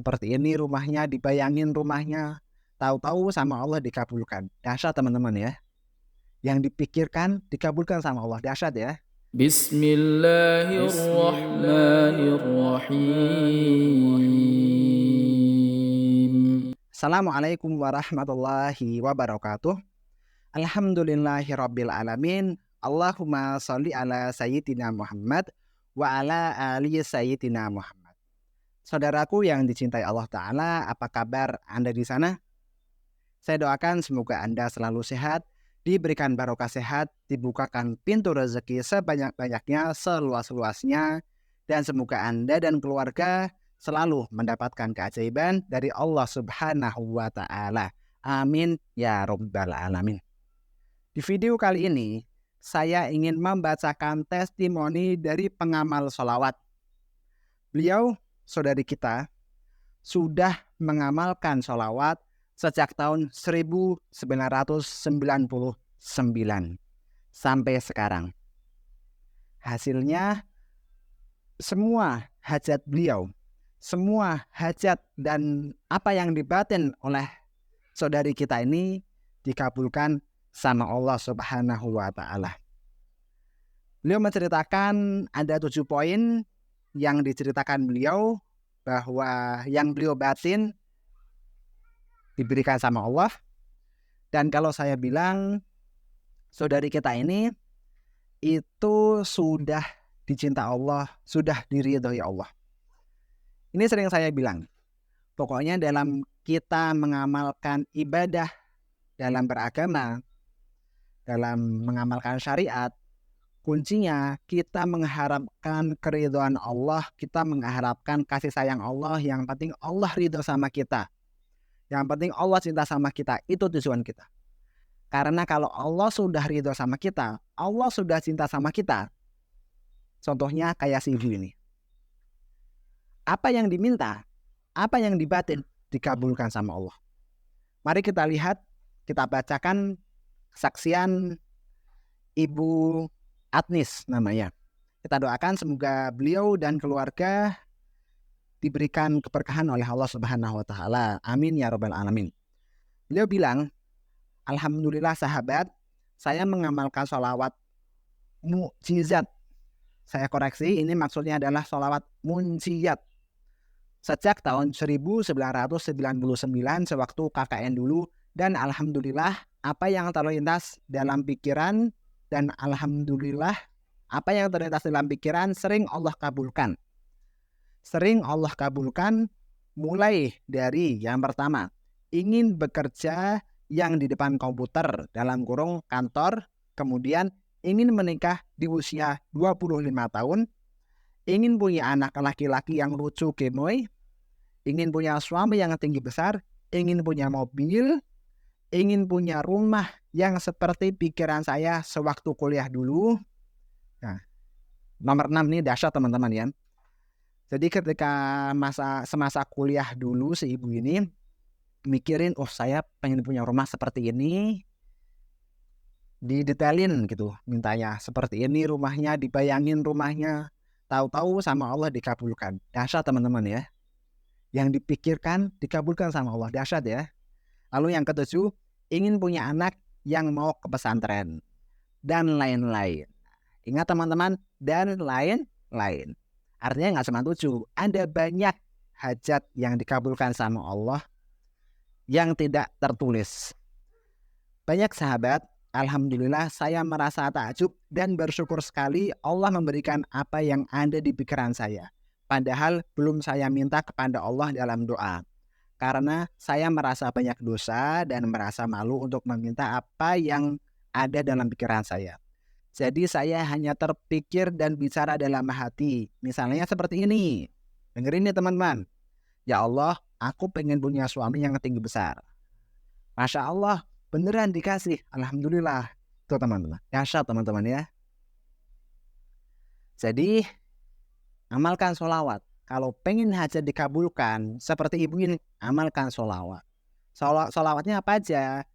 seperti ini rumahnya, dibayangin rumahnya, tahu-tahu sama Allah dikabulkan. Dahsyat teman-teman ya. Yang dipikirkan dikabulkan sama Allah. Dahsyat ya. Bismillahirrahmanirrahim. Assalamualaikum warahmatullahi wabarakatuh. Alhamdulillahirabbil alamin. Allahumma sholli ala sayyidina Muhammad wa ala ali sayyidina Muhammad. Saudaraku yang dicintai Allah Ta'ala, apa kabar Anda di sana? Saya doakan semoga Anda selalu sehat, diberikan barokah sehat, dibukakan pintu rezeki sebanyak-banyaknya, seluas-luasnya, dan semoga Anda dan keluarga selalu mendapatkan keajaiban dari Allah Subhanahu wa Ta'ala. Amin ya Rabbal Alamin. Di video kali ini, saya ingin membacakan testimoni dari pengamal sholawat. Beliau, saudari kita, sudah mengamalkan sholawat sejak tahun 1999 sampai sekarang. Hasilnya, semua hajat beliau, semua hajat dan apa yang dibatin oleh saudari kita ini dikabulkan sama Allah Subhanahu wa Ta'ala. Beliau menceritakan ada 7 poin yang diceritakan beliau bahwa yang beliau batin diberikan sama Allah. Dan kalau saya bilang saudari kita ini itu sudah dicinta Allah, sudah diridhoi Allah. Ini sering saya bilang, pokoknya dalam kita mengamalkan ibadah, dalam beragama, dalam mengamalkan syariat, kuncinya kita mengharapkan keridhaan Allah, kita mengharapkan kasih sayang Allah, yang penting Allah ridho sama kita. Yang penting Allah cinta sama kita, itu tujuan kita. Karena kalau Allah sudah ridho sama kita, Allah sudah cinta sama kita. Contohnya kayak si ibu ini. Apa yang diminta, apa yang dibatin, dikabulkan sama Allah. Mari kita lihat, kita bacakan kesaksian Ibu Adnis namanya. Kita doakan semoga beliau dan keluarga diberikan keberkahan oleh Allah Subhanahu wa Ta'ala. Amin ya Rabbal Alamin. Beliau bilang, alhamdulillah sahabat, saya mengamalkan sholawat mukjizat. Saya koreksi, ini maksudnya adalah sholawat munjiyat. Sejak tahun 1999 sewaktu KKN dulu, dan alhamdulillah apa yang terlintas dalam pikiran, dan alhamdulillah apa yang terlintas dalam pikiran sering Allah kabulkan. Sering Allah kabulkan mulai dari yang pertama, ingin bekerja yang di depan komputer dalam kurung kantor, kemudian ingin menikah di usia 25 tahun, ingin punya anak laki-laki yang lucu gemoy, ingin punya suami yang tinggi besar, ingin punya mobil, ingin punya rumah yang seperti pikiran saya sewaktu kuliah dulu. Nah, nomor 6 nih dahsyat teman-teman ya. Jadi ketika semasa kuliah dulu si ibu ini mikirin, oh saya pengen punya rumah seperti ini, didetailin gitu, mintanya seperti ini rumahnya, dibayangin rumahnya, tahu-tahu sama Allah dikabulkan. Dahsyat teman-teman ya. Yang dipikirkan dikabulkan sama Allah, dahsyat ya. Lalu yang ketujuh, ingin punya anak yang mau ke pesantren dan lain-lain. Ingat teman-teman, dan lain-lain. Artinya nggak cuma 7, ada banyak hajat yang dikabulkan sama Allah yang tidak tertulis. Banyak sahabat, alhamdulillah saya merasa takjub dan bersyukur sekali Allah memberikan apa yang ada di pikiran saya. Padahal belum saya minta kepada Allah dalam doa. Karena saya merasa banyak dosa dan merasa malu untuk meminta apa yang ada dalam pikiran saya. Jadi saya hanya terpikir dan bicara dalam hati. Misalnya seperti ini. Dengerin nih teman-teman. Ya Allah, aku pengen punya suami yang tinggi besar. Masya Allah, beneran dikasih. Alhamdulillah. Itu teman-teman. Dahsyat teman-teman ya. Jadi, amalkan sholawat. Kalau pengen hajat dikabulkan, seperti ibu ini, amalkan sholawat. Sholawatnya apa aja?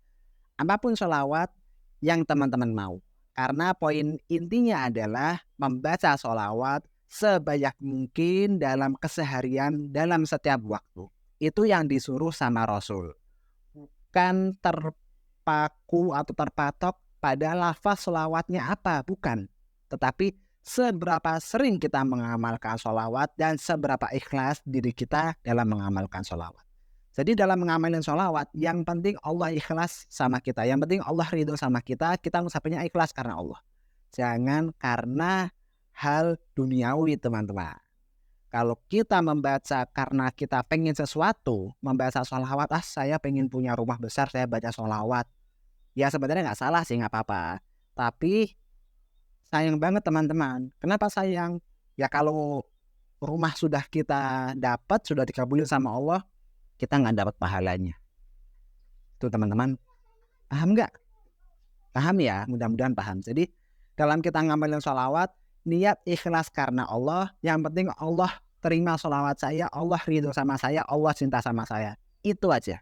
Apapun sholawat yang teman-teman mau. Karena poin intinya adalah membaca sholawat sebanyak mungkin dalam keseharian, dalam setiap waktu. Itu yang disuruh sama Rasul. Bukan terpaku atau terpatok pada lafaz sholawatnya apa, bukan. Tetapi seberapa sering kita mengamalkan sholawat dan seberapa ikhlas diri kita dalam mengamalkan sholawat. Jadi dalam mengamalkan sholawat, yang penting Allah ikhlas sama kita. Yang penting Allah ridho sama kita, kita ngucapinnya ikhlas karena Allah. Jangan karena hal duniawi, teman-teman. Kalau kita membaca karena kita pengen sesuatu, membaca sholawat, saya pengen punya rumah besar, saya baca sholawat. Ya sebenarnya nggak salah sih, nggak apa-apa. Tapi sayang banget teman-teman. Kenapa sayang? Ya kalau rumah sudah kita dapat, sudah dikabulin sama Allah, kita nggak dapat pahalanya. Itu teman-teman. Paham nggak? Paham ya? Mudah-mudahan paham. Jadi dalam kita ngamalin sholawat, niat ikhlas karena Allah. Yang penting Allah terima sholawat saya, Allah ridho sama saya, Allah cinta sama saya. Itu aja.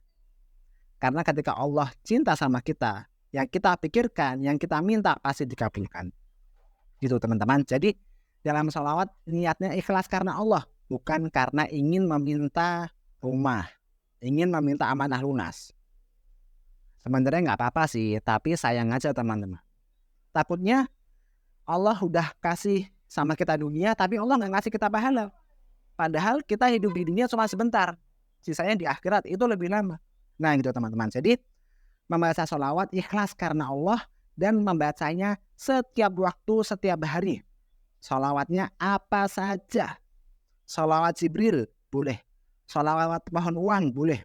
Karena ketika Allah cinta sama kita, yang kita pikirkan, yang kita minta pasti dikabulkan. Gitu teman-teman. Jadi dalam sholawat niatnya ikhlas karena Allah, bukan karena ingin meminta rumah, ingin meminta amanah lunas. Sebenarnya nggak apa-apa sih, tapi sayang aja teman-teman. Takutnya Allah udah kasih sama kita dunia, tapi Allah nggak ngasih kita pahala. Padahal kita hidup di dunia cuma sebentar, sisanya di akhirat itu lebih lama. Nah gitu teman-teman. Jadi membaca sholawat ikhlas karena Allah dan membacanya setiap waktu, setiap hari. Sholawatnya apa saja. Sholawat Jibril boleh, sholawat mohon uang boleh,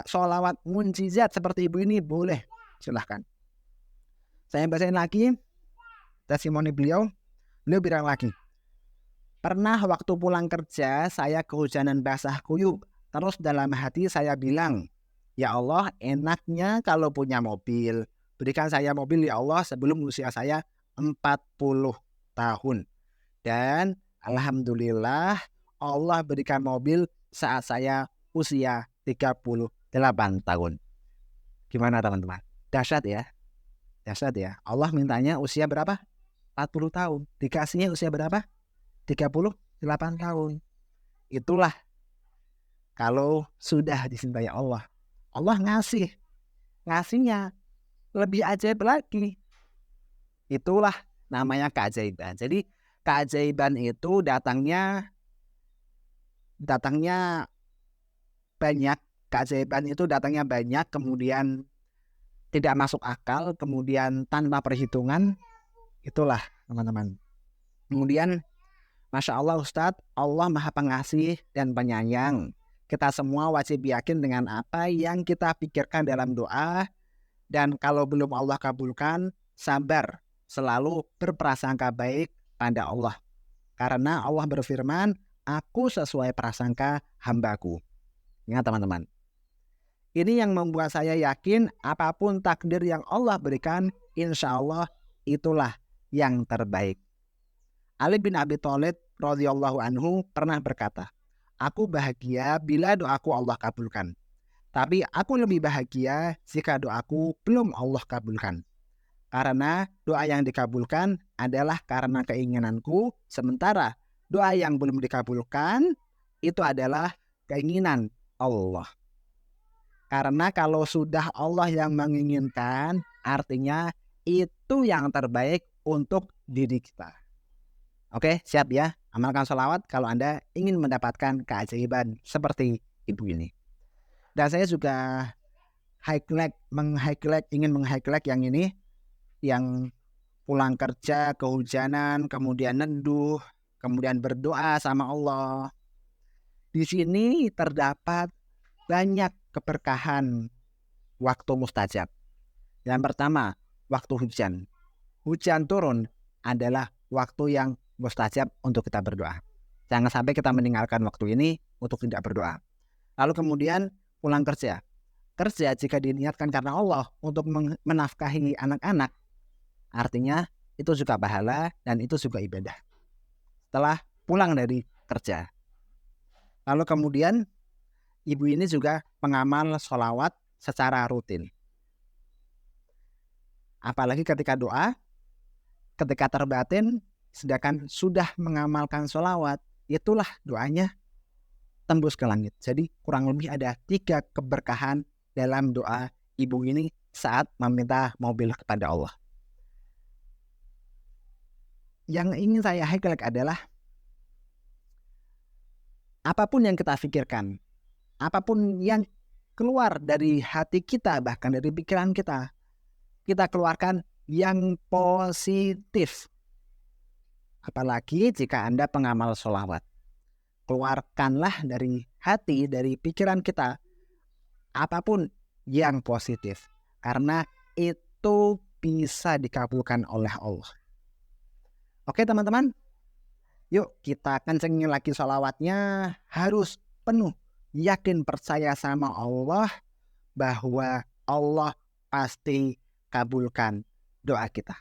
sholawat munjizat seperti ibu ini boleh. Silahkan. Saya bacain lagi testimoni beliau. Beliau bilang lagi, pernah waktu pulang kerja saya kehujanan basah kuyup. Terus dalam hati saya bilang, ya Allah, enaknya kalau punya mobil. Berikan saya mobil ya Allah sebelum usia saya 40 tahun. Dan alhamdulillah Allah berikan mobil saat saya usia 38 tahun. Gimana teman-teman? Dahsyat ya. Dahsyat ya. Allah mintanya usia berapa? 40 tahun. Dikasihnya usia berapa? 38 tahun. Itulah kalau sudah dicintai Allah. Allah ngasihnya lebih ajaib lagi. Itulah namanya keajaiban. Jadi keajaiban itu datangnya banyak. Keajaiban itu datangnya banyak, kemudian tidak masuk akal, kemudian tanpa perhitungan. Itulah teman-teman. Kemudian Masya Allah Ustadz, Allah Maha Pengasih dan Penyayang. Kita semua wajib yakin dengan apa yang kita pikirkan dalam doa. Dan kalau belum Allah kabulkan, sabar. Selalu berprasangka baik pada Allah. Karena Allah berfirman, aku sesuai prasangka hambaku. Ingat teman-teman. Ini yang membuat saya yakin apapun takdir yang Allah berikan, insya Allah itulah yang terbaik. Ali bin Abi Thalib radhiyallahu anhu pernah berkata, aku bahagia bila doaku Allah kabulkan. Tapi aku lebih bahagia jika doaku belum Allah kabulkan. Karena doa yang dikabulkan adalah karena keinginanku, sementara doa yang belum dikabulkan itu adalah keinginan Allah. Karena kalau sudah Allah yang menginginkan, artinya itu yang terbaik untuk diri kita. Oke, siap ya? Amalkan sholawat kalau Anda ingin mendapatkan keajaiban seperti ibu ini. Dan saya juga ingin meng-highlight yang ini, yang pulang kerja, kehujanan, kemudian neduh, kemudian berdoa sama Allah. Di sini terdapat banyak keberkahan waktu mustajab. Yang pertama, waktu hujan. Hujan turun adalah waktu yang mustajab untuk kita berdoa. Jangan sampai kita meninggalkan waktu ini untuk tidak berdoa. Lalu kemudian pulang kerja. Kerja jika diniatkan karena Allah untuk menafkahi anak-anak, artinya itu juga pahala dan itu juga ibadah. Setelah pulang dari kerja. Lalu kemudian ibu ini juga mengamal sholawat secara rutin. Apalagi ketika doa, ketika terbatin, sedangkan sudah mengamalkan sholawat, itulah doanya tembus ke langit. Jadi kurang lebih ada 3 keberkahan dalam doa ibu ini saat meminta mobil kepada Allah. Yang ingin saya highlight adalah apapun yang kita pikirkan, apapun yang keluar dari hati kita, bahkan dari pikiran kita keluarkan yang positif. Apalagi jika Anda pengamal sholawat. Keluarkanlah dari hati, dari pikiran kita, apapun yang positif. Karena itu bisa dikabulkan oleh Allah. Oke teman-teman, yuk kita kencengin lagi sholawatnya. Harus penuh, yakin, percaya sama Allah bahwa Allah pasti kabulkan doa kita.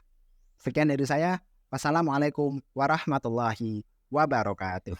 Sekian dari saya. Wassalamualaikum warahmatullahi wabarakatuh.